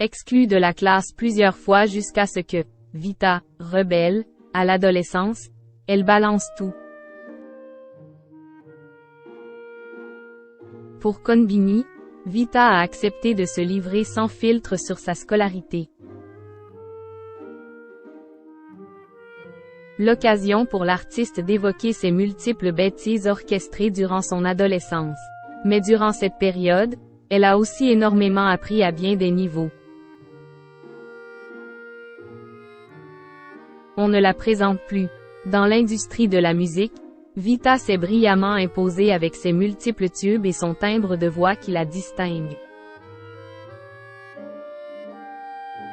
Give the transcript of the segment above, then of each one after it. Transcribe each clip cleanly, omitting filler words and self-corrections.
Exclue de la classe plusieurs fois jusqu'à ce que, Vita, rebelle, à l'adolescence, elle balance tout. Pour Konbini, Vita a accepté de se livrer sans filtre sur sa scolarité. L'occasion pour l'artiste d'évoquer ses multiples bêtises orchestrées durant son adolescence. Mais durant cette période, elle a aussi énormément appris à bien des niveaux. On ne la présente plus. Dans l'industrie de la musique, Vita s'est brillamment imposée avec ses multiples tubes et son timbre de voix qui la distingue.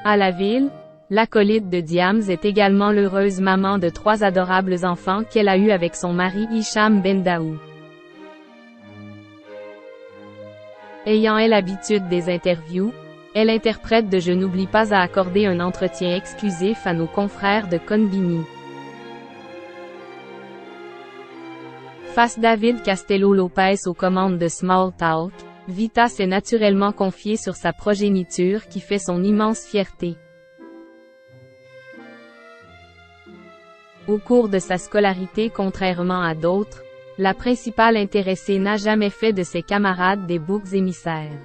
À la ville, l'acolyte de Diams est également l'heureuse maman de 3 adorables enfants qu'elle a eus avec son mari Hicham Bendaou. Ayant elle l'habitude des interviews, elle interprète de Je n'oublie pas à accorder un entretien exclusif à nos confrères de Konbini. Face David Castello-Lopez aux commandes de Small Talk, Vita s'est naturellement confiée sur sa progéniture qui fait son immense fierté. Au cours de sa scolarité, contrairement à d'autres, la principale intéressée n'a jamais fait de ses camarades des boucs émissaires.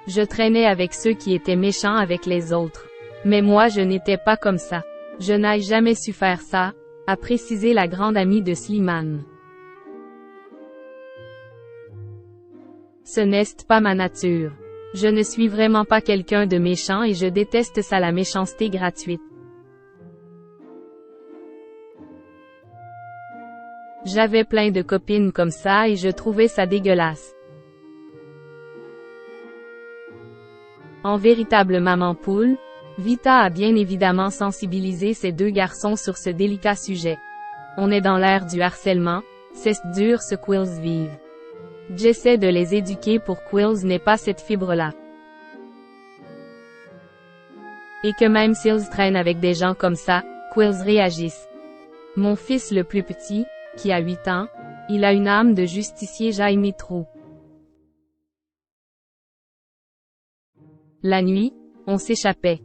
Je traînais avec ceux qui étaient méchants avec les autres. Mais moi je n'étais pas comme ça. Je n'ai jamais su faire ça, a précisé la grande amie de Slimane. Ce n'est pas ma nature. Je ne suis vraiment pas quelqu'un de méchant et je déteste ça, la méchanceté gratuite. J'avais plein de copines comme ça et je trouvais ça dégueulasse. En véritable maman poule, Vita a bien évidemment sensibilisé ses 2 garçons sur ce délicat sujet. On est dans l'ère du harcèlement, c'est dur ce qu'ils vivent. J'essaie de les éduquer pour qu'ils n'aient pas cette fibre-là. Et que même s'ils traînent avec des gens comme ça, qu'ils réagissent. Mon fils le plus petit, qui a 8 ans, il a une âme de justicier Jaime Trou. La nuit, on s'échappait.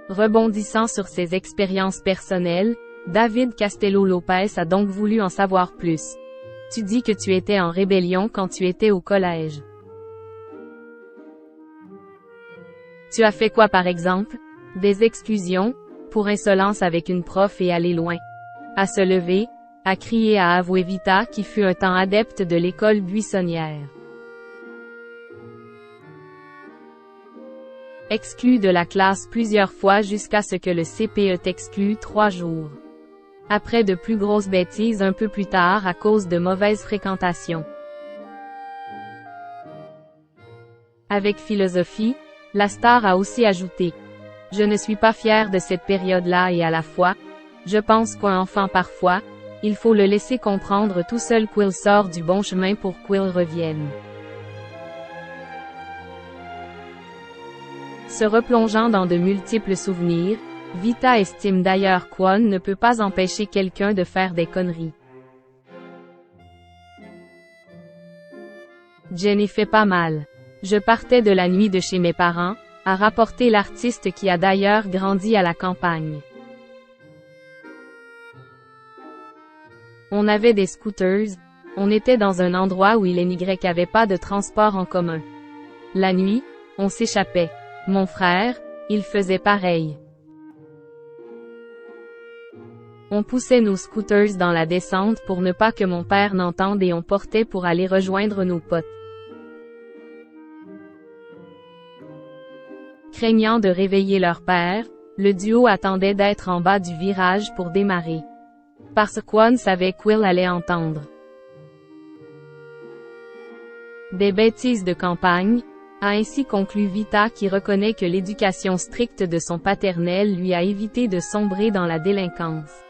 Rebondissant sur ses expériences personnelles, David Castello-Lopez a donc voulu en savoir plus. Tu dis que tu étais en rébellion quand tu étais au collège. Tu as fait quoi par exemple? Des exclusions, pour insolence avec une prof et aller loin. À se lever, à crier, à avouer Vita qui fut un temps adepte de l'école buissonnière. Exclue de la classe plusieurs fois jusqu'à ce que le CPE t'exclue 3 jours. Après de plus grosses bêtises un peu plus tard à cause de mauvaise fréquentation. Avec philosophie, la star a aussi ajouté. Je ne suis pas fière de cette période-là et à la fois, je pense qu'un enfant parfois, il faut le laisser comprendre tout seul qu'il sort du bon chemin pour qu'il revienne. Se replongeant dans de multiples souvenirs, Vita estime d'ailleurs qu'on ne peut pas empêcher quelqu'un de faire des conneries. Jenny fait pas mal. Je partais de la nuit de chez mes parents, a rapporté l'artiste qui a d'ailleurs grandi à la campagne. On avait des scooters, on était dans un endroit où il n'y avait pas de transport en commun. La nuit, on s'échappait. Mon frère, il faisait pareil. On poussait nos scooters dans la descente pour ne pas que mon père n'entende et on portait pour aller rejoindre nos potes. Craignant de réveiller leur père, le duo attendait d'être en bas du virage pour démarrer. Parce qu'on savait qu'il allait entendre. Des bêtises de campagne, a ainsi conclu Vita qui reconnaît que l'éducation stricte de son paternel lui a évité de sombrer dans la délinquance.